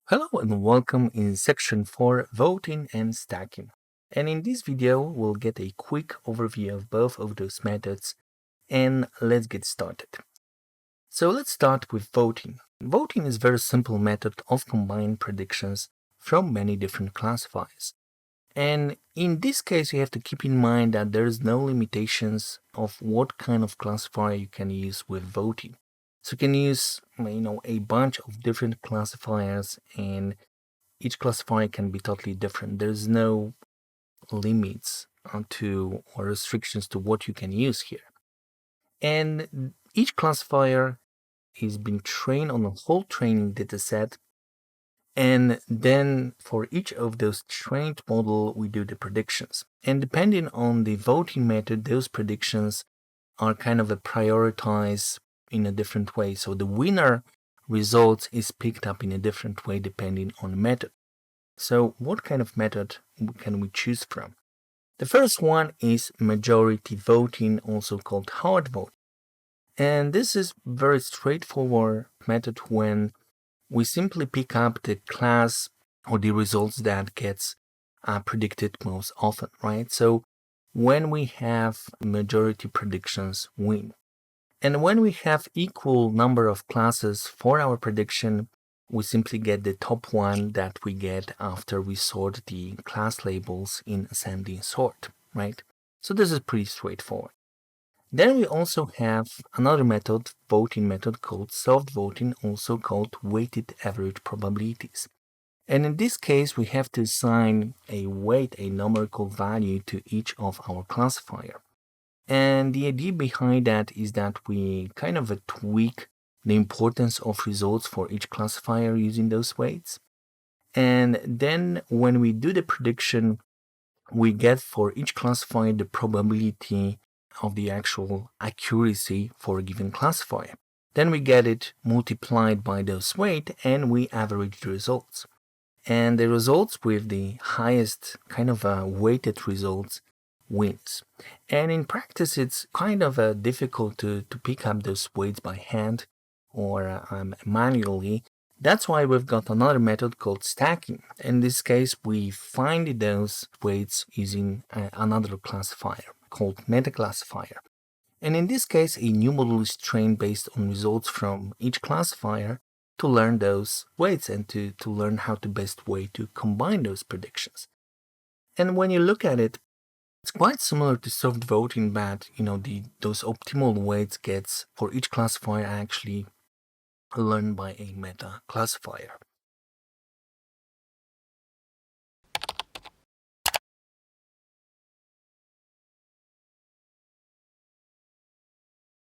Hello and welcome in section 4, voting and stacking. And in this video, we'll get a quick overview of both of those methods and let's get started. So let's start with voting. Voting is a very simple method of combining predictions from many different classifiers. And in this case, you have to keep in mind that there's no limitations of what kind of classifier you can use with voting. So you can use, a bunch of different classifiers, and each classifier can be totally different. There's no limits to or restrictions to what you can use here. And each classifier is being trained on a whole training data set. And then for each of those trained model, we do the predictions. And depending on the voting method, those predictions are kind of a prioritized in a different way. So the winner results is picked up in a different way depending on the method. So what kind of method can we choose from? The first one is majority voting, also called hard voting. And this is very straightforward method when we simply pick up the class or the results that gets predicted most often, right? So when we have majority predictions win. And when we have equal number of classes for our prediction, we simply get the top one that we get after we sort the class labels in ascending sort, right? So this is pretty straightforward. Then we also have another method, voting method called soft voting, also called weighted average probabilities. And in this case, we have to assign a weight, a numerical value to each of our classifier. And the idea behind that is that we kind of tweak the importance of results for each classifier using those weights. And then when we do the prediction, we get for each classifier the probability of the actual accuracy for a given classifier. Then we get it multiplied by those weight and we average the results. And the results with the highest kind of weighted results wins. And in practice, it's kind of difficult to pick up those weights by hand or manually. That's why we've got another method called stacking. In this case, we find those weights using another classifier called metaclassifier. And in this case, a new model is trained based on results from each classifier to learn those weights and to learn how the best way to combine those predictions. And when you look at it, it's quite similar to soft voting, but those optimal weights gets for each classifier actually learned by a meta classifier.